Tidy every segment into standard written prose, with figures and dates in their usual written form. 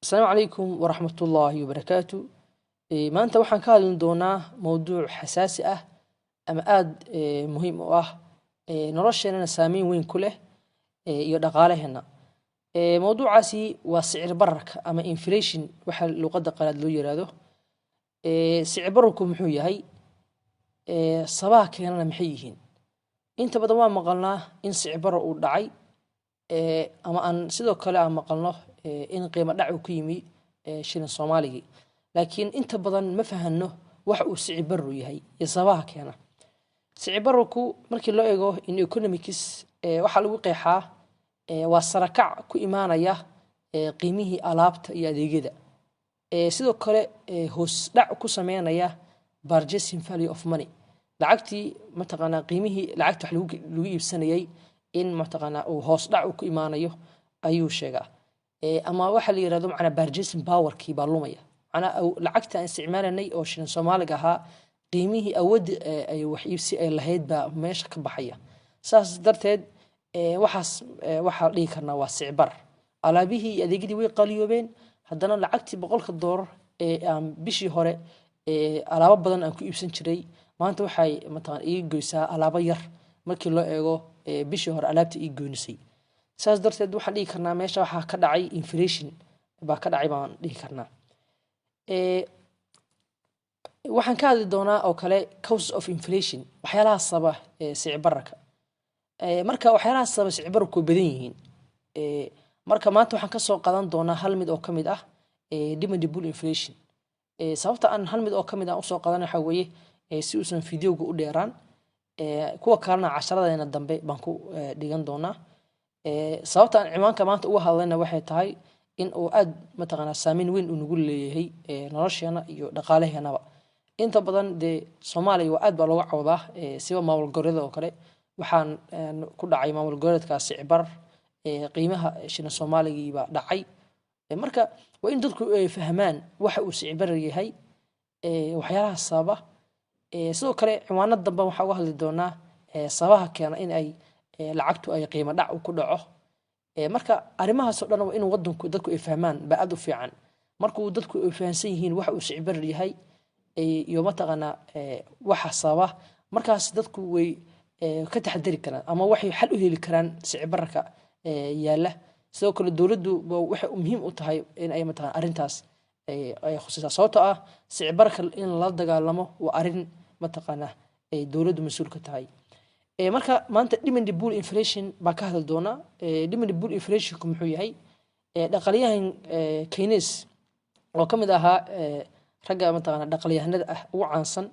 السلام عليكم ورحمة الله وبركاته. ما أنت وحن كهذا دونا موضوع حساسي أما مهم نرش أننا سامين وين كله يدقاله هنا. موضوع عسي وسعر برك أما إنفليشن وحل لقد قلد له يراده. سعر بركم محوية هاي صباح كنا محييهن. أنت بدوام مقالنا إن سعر برك ودعي أما أن سيدو كلا مقالنا إن قيمة دعو كيمي شين صومالي لكن أنت بدن ما فهمنه وحو سعبرو يهي يصباح كينا سعبركو مركي لو إيغو إن إيكونوميكس وحا لو قيحا واسركع كو إيمانيا قيميه ألابت يا ديجيدا سيدو كله هوس دعو كو سمينيا purchasing value of money لعقتي متقنا قيميه لعقت وحلو يبسنيي إن متقنا أو هوس دعو كو إيمانيو أيو شيغا أما waxa la yiraahdo macna purchasing power kii baa lumaya ana lacagta isticmaalanay oo shilin Soomaaliga ahaa qiimihii awood ay wax iibsi ay lahayd baa meesha ka baxaya saas darteed waxa dhigi karna waa sicbar alaabihii adeegidii way qaliyoobeen haddana lacagtii $100 aan bishii hore alaabo badan aan ku iibsan jiray maanta waxay mataan ii goysaa alaabo yar markii loo eego bishii hore alaabta ii goynisay saas darteed waxaan dhigi karnaa meesha waxa ka dhacay inflation baa ka dhacay baan dhigi karnaa waxaan ka hadli doonaa oo kale cause of inflation waxyaalaha sababa sicir bararka marka waxyaalaha sababa sicir bararku badan yihiin marka maanta waxaan ka soo qadan doonaa hal mid oo kamid ah demand pull inflation sababta aan hal mid oo kamid ah u soo qadan waxa weeye si uusan fiidiyoga u dheeraan kuwa kalena casharadaena dambe baan ku dhigan doonaa sababta aan ciwaanka maanta uga hadlayna waxay tahay in uu aad mataqaana saameyn weyn u nagu leeyahay nolosheena iyo dhaqaaleheenaba inta badan Soomaaliya waa aad baa looga cawdaa sida maamul goboleedka oo kale waxaan ku dhacay maamul goboleedkaas sicbar qiimaha shilin Soomaaliga baa dhacay marka waa in dadku ay fahmaan waxa uu sicbar yahay waxyaalaha sababa sidoo kale ciwaanada dambe waxa uga hadli doonaa sababaha keena in ay lacagtu ay qiimo dhac ku dhaco marka arimahaas oo dhan waa in wadanku dadku ay fahmaan ba aad u fiican marka uu dadku ay fahansan yihiin waxa uu sicbar yahay iyo mataqana waxa sababa markaas dadku way ka taxadari karaan ama waxay xal u heli karaan sicbarka yaala sidoo kale dawladdu waxay muhiim u tahay in ay mataqana arintaas ay khusaysaa sababtoo ah sicbarka in la dagaalamo waa arin mataqana ay dawladdu mas'uul ka tahay marka maanta demand pull inflation baa ka hadal doona demand pull inflation muxuu yahay dhaqaaliyahan Keynes oo kamid ahaa ragga mataqana dhaqaaliyahanada ah ugu caansan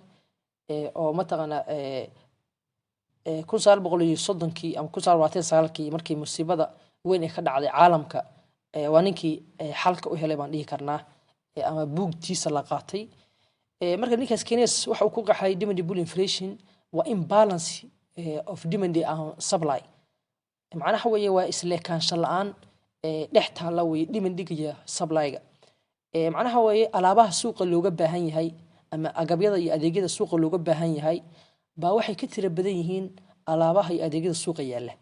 oo mataqana 1930kii ama 1929kii markii musiibada weyn ee ka dhacday caalamka waa ninkii xalka u helay baan dhihi karnaa ama buugtiisa la qaatay marka ninkaas Keynes waxa uu ku qaxay demand pull inflation waa imbalance of demand and supply macnaha weeye waa isleekaansho la'aan dhex taala weeye demandiga iyo supply-ga macnaha weeye alaabaha suuqa looga baahan yahay ama agabyada iyo adeegyada suuqa looga baahan yahay baa waxay ka tira badan yihiin alaabaha iyo adeegyada suuqa yaala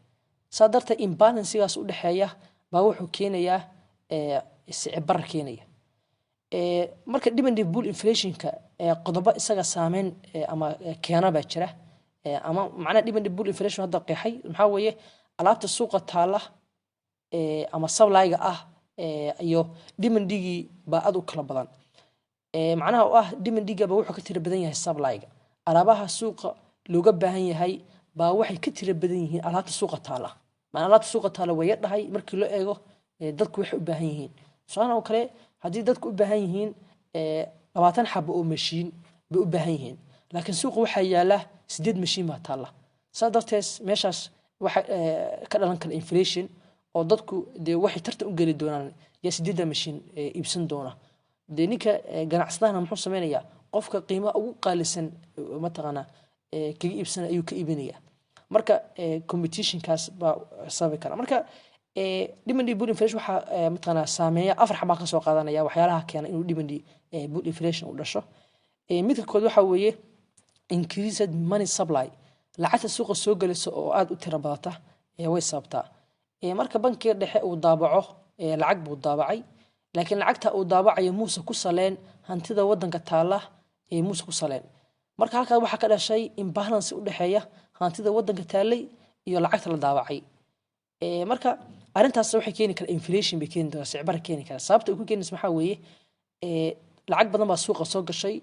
sadarta imbalance-gaas u dhaxeeya baa wuxuu keenayaa sicir barar keenaya marka demand pull inflation-ka qodobo isaga saameyn ama keena baa jira ama macna demand pull inflation hadda qeexay maxaa weeye alaabta suuqa taala ama supply-ga ah iyo demandigi baa aad u kala badan macnaha oo ah demandiga baa wuxuu ka tira badan yahay supply-ga alaabaha suuqa looga baahan yahay baa waxay ka tira badan yihiin alaabta suuqa taala macna alaabta suuqa taala way dhahay markii loo eego dadku waxay u baahan yihiin sababtoo kale hadii dadku u baahan yihiin 20 xabo oo mashiin bay u baahan yihiin laakiin suuqa waxa yaala 8 mashiin baa taala sadartees meeshaas waxa ka dhalan kara inflation oo dadku waxay tartan u gali doonaan ya 8 mashiin iibsan doona ninka ganacsadaha muxuu sameeyaa qofka qiimaha ugu qaalisan mataqana kaga iibsan ayuu ka iibinaya marka competition kaas baa sababi kara marka demand pull inflation waxa mataqana saameeya afar xabaa ka soo qaadanaya waxyaalaha keena inuu demand pull inflation u dhasho midka kood waxa weeye increased money supply lacagta suuqa soo galayso oo aad u tira badata way sababtaa marka bankiga dhexe uu daabaco lacag buu daabacay laakiin lacagta uu daabacayo muuse ku saleen hantida wadanka taala ee muuse ku saleen marka halka waxa ka dhashay imbalance u dhaxeeya hantida wadanka taalay iyo lacagta la daabacay marka arintaas waxay keeni kartaa inflation bay keeni kartaa sicir barar keeni kartaa sababta ku keenaysa waxa weeye lacag badan baa suuqa soo gashay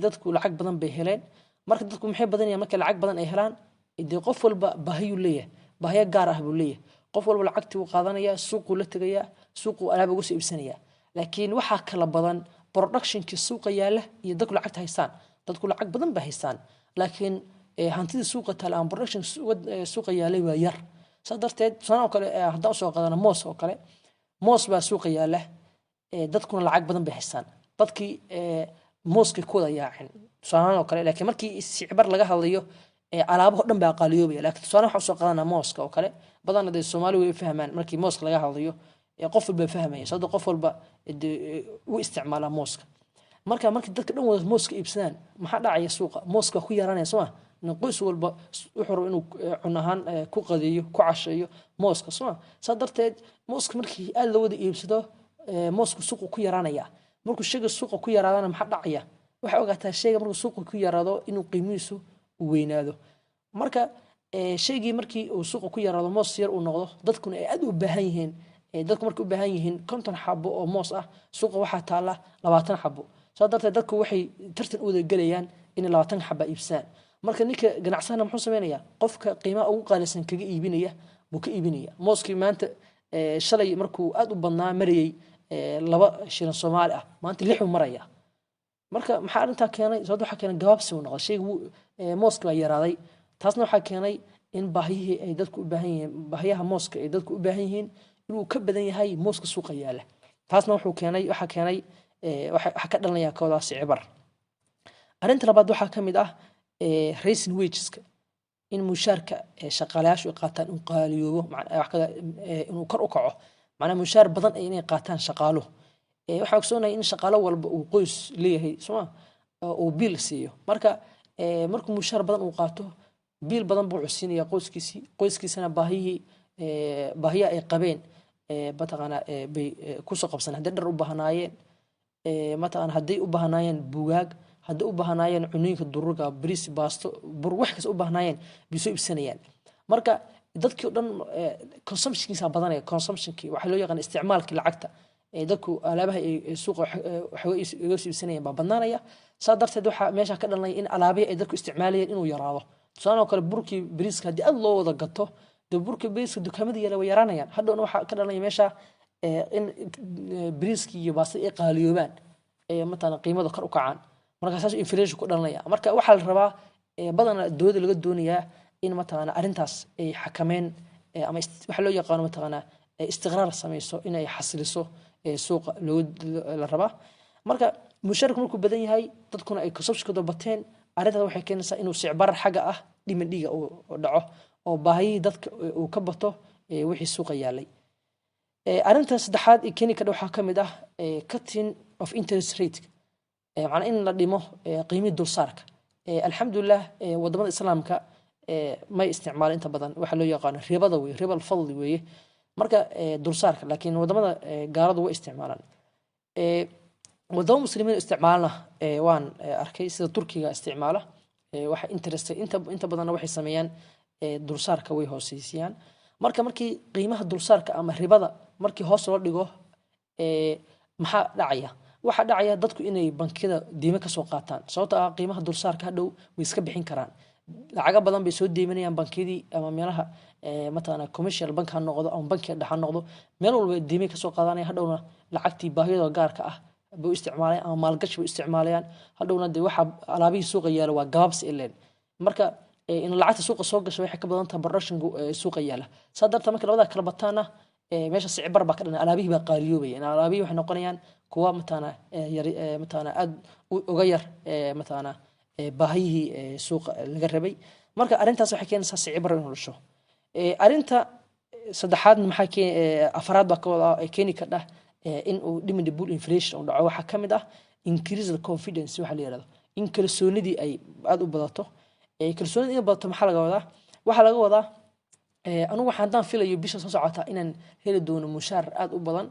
dadku lacag badan bay heleen marka dadku maxay badanayaan marka lacag badan ay helaan qof walba baahiyo leeyahay baahiyo gaar ah buu leeyahay qof walba lacagtii uu qaadanaya suuqu la tagaya suuqu alaab ugu soo iibsanaya laakiin waxa kala badan productionki suuqa yaala iyo dadku lacagta haystaan dadku lacag badan ba haystaan laakiin hantida suuqa taal aan production suuqa yaalay waa yar sadarteed sanoo kale haddii soo qaadana moos oo kale moos baa suuqa yaala dadkuna lacag badan bay haystaan dadkii mooska ku wada yaacin sanoo kale laakiin markii sicir laga hadlayo alaabaha dhan baa qaaliyoobaya laakiin sanoo waxa soo qaadana mooska oo kale badan ay Soomaalidu way fahmaan markii mooska laga hadlayo qof walba fahmaya sababta qof walba uu isticmaala mooska markii dadka dhan wada mooska iibsadaan maxaa dhacaya suuqa mooska ku yaraanaya soo qoys walba wuxuu rabo inuu cunahan ku qadeeyo ku casheeyo mooska soo sadarteed mooska markii aad la wada iibsado mooska suuqa ku yaraanaya markuu shayga suuqa ku yaraadana maxaa dhacaya waxa ogaataa shayga markuu suuqa ku yaraado inuu qiimihiisu weynaado marka shaygii markii uu suuqa ku yaraado moos yar uu noqdo dadkuna ay aad u baahan yihiin dadku markay u baahan yihiin 50 xabo oo moos ah suuqa waxa taala 20 xabo soo darteed dadku waxay tartan u wada galayaan in 20 xabo iibsadaan marka ninka ganacsanaha muxuu sameeyaa qofka qiimaha ugu qaalisan kaga iibinaya buu ka iibinaya mooskii maanta shalay markuu aad u badnaa mariyay 2 shilin Soomaali ah maanta 6 maraya marka maxaa arinta keenay sababta waxa keenay gaabsi uu noqday shaygu mooska waa yaraaday taasna waxa keenay in baahiyihii ay dadku u baahan yihiin baahiyaha mooska ay dadku u baahan yihiin inuu ka badan yahay mooska suuqa yaala taasna waxa keenay waxa ka dhalanaya kooda sicir barar arinta labaad waxa kamid ah raising wages in mushaarka shaqaalayaashu qaataan in qaaliyoobo inuu kor u kaco macna mushaar badan ay inay qaataan shaqaaluhu waxa ogsoonahay in shaqaalo walba uu qoys leeyahay soo oo biil siiyo markuu mushaar badan uu qaato biil badan buu cusinayaa qoyskiisana baahiya ay qabeen mataqana bay ku soo qabsan hadii dhar u baahnaayeen mataqana hadii u baahnaayeen buugaag hadii u baahnaayeen cunooyinka duruga bariis baasto bur wax kaas u baahnaayeen bisoo ibsanayaan marka dadkii dhan consumptionkiisa badanaya consumptionki waxa loo yaqaan isticmaalka lacagta dadku alaabaha suuqa waxa iga siibsanayeen baa badnaanaya sadarteed waxa meesha ka dhalanay in alaabaha ay dadku isticmaalayeen inuu yaraado sanoo kale burkii bariiska hadii aad loo wada gato burkii bariiska dukaamada yara way yaraanayaan hadhoona waxa ka dhalanay meesha in bariiski iyo baastada ay qaaliyoobaan matana qiimada kor u kacaan marka saas inflation ku dhalanaya marka waxa la rabaa badana dawladda laga doonayaa in matana arintaas ay xakameen ama waxa loo yaqaan matana istiqraar sameeyso in ay xasiliso suuqa la rabaa marka mushaarku markuu badan yahay dadkuna ay kasabshkooda bateen arintaas waxay keenaysaa inuu sicir barar xaga ah dhiman dhiga oo dhaco oo baahiyada dadka uu ka bato wixii suuqa yaalay arinta saddexaad ee keeni kara waxa kamid ah cutting of interest rate macna in la dhimo qiimada dulsaarka alxamdulillah wadamada islaamka ma isticmaal inta badan waxa loo yaqaan ribada way ribal fadli way marka dulsaarka laakiin wadamada gaaladu way isticmaalaan wadamo muslimiin isticmaalna waan arkay sida Turkiga isticmaala waxa interest inta badan waxay sameeyaan dulsaarka way hooseeyaan markii qiimaha dulsaarka ama ribada markii hoos loo dhigo maxaa dhacaya waxa dhacaya dadku inay bankida diime ka soo qaataan sababtoo ah qiimaha dulsaarka hadhow way iska bixin karaan lacaga badan bay soo deemanayaan bankidii ama meelaha matana commercial bank ha noqdo ama bankiga dhaxan noqdo meel walba diime ka soo qaadanaya hadhowna lacagtii baahiyada gaarka ah buu isticmaalayaan ama maalgashi buu isticmaalayaan hadhowna de waxa alaabihii suuqa yaala waa gaabs ileen marka in lacagta suuqa soo gasho waxay ka badan tahay production suuqa yaala sadarta marka labada kala bataana meesha sicir bar ba ka dhanaa alaabihii baa qaaliyoobay alaabihii waxay noqonayaan kuwa matana aad uga yar matana baahiyihii suuqa laga rabay marka arintaas waxay keenaysaa sicir bar inuu dhasho arinta saddexaad maxaa afraad baa ka wada keeni kara in uu demand bull inflation uu dhaco waxa kamid ah increase the confidence waxa la yiraahdo in kalsoonidii ay aad u badato kalsoonida in badato maxaa laga wadaa waxa laga wadaa anigu waxaan filayo bisha soo socota inaan heli doono mushaar aad u badan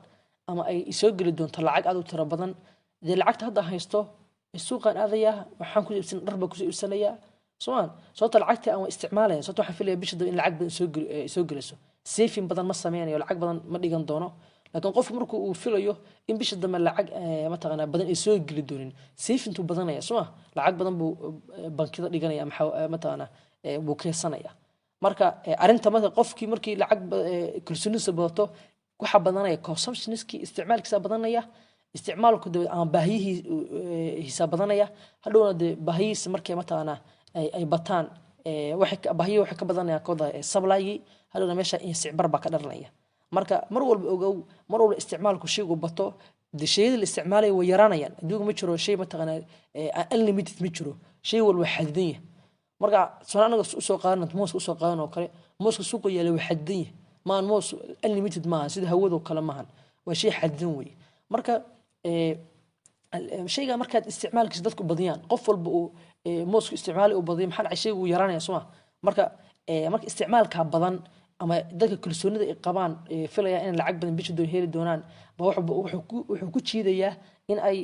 ama ay soo geli doonto lacag aad u tiro badan dee lacagta hadda haysto suuqan aadaya waxaan ku iibsan dhar baa ku iibsanaya soomaan sababta lacagta aan isticmaalaya sababta waxaan filayaa bisha in lacag badan soo geliso saving badan ma sameynayo lacag badan ma dhigan doono laakiin qofku markuu uu filayo in bisha dambe lacag mataqaanaa badan ay soo geli doonin saving tu badanaya soo lacag badan buu bankida dhiganaya mataqaanaa buu keesanaya marka arinta marka qofkii markii lacag kalsoonida badato waxa badanaya consumptionski isticmaalkiisa badanaya isticmaalku aan baahiyihi hisaab badanaya hadhowna de baahiyihiisa markay mataqaanaa ay bataan baahiyo waxa ka badanaya kooda supply-gi hadhowna meesha in sicbar ba ka dhalanaya marka mar walba ogow mar walba isticmaalku shaygu bato shayada la isticmaalay way yaraanayaan adduunka ma jiro shay mataqaanaa unlimited ma jiro shay walba xadidan yahay marka anaga soo qaadana mooska soo qaadan oo kale mooska suuqa yaala waa xadidan yahay maan moos unlimited maaha sida hawada kale maahan waa shay xadidan weey marka shayga markaad isticmaalkiisa dadku badiyaan qof walba uu moosku isticmaali u badiyo maxaa dhacay shaygu yaraanaya soo marka isticmaalka badan ama dadka kalsoonida ay qabaan filaya in lacag badan bisha doon heli doonaan ba wuxuu ku jiidayaa in ay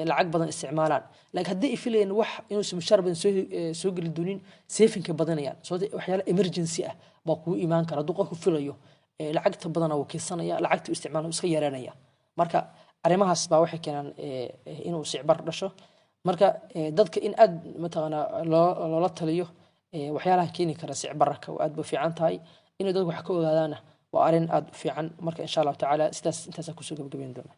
lacag badan isticmaalaan laakiin haddii ay filayeen wax inuusan mushaar badan soo geli doonin savingka badanayaan sababta waxyaalo emergency ah baa kugu imaan kara hadduu qofku filayo lacagta badana wuu keensanaya lacagta isticmaal iska yaraanaya marka arimahaas baa waxay keenaan inuu sicbar dhasho marka dadka in aad mataqaanaa loola taliyo waxyaalaha keeni kara sicbarka aad buu fiican tahay inay dadku wax ka ogaadaana waa arin aad u fiican marka insha Allah taala sidaas intaas ku soo gabagabeyn doona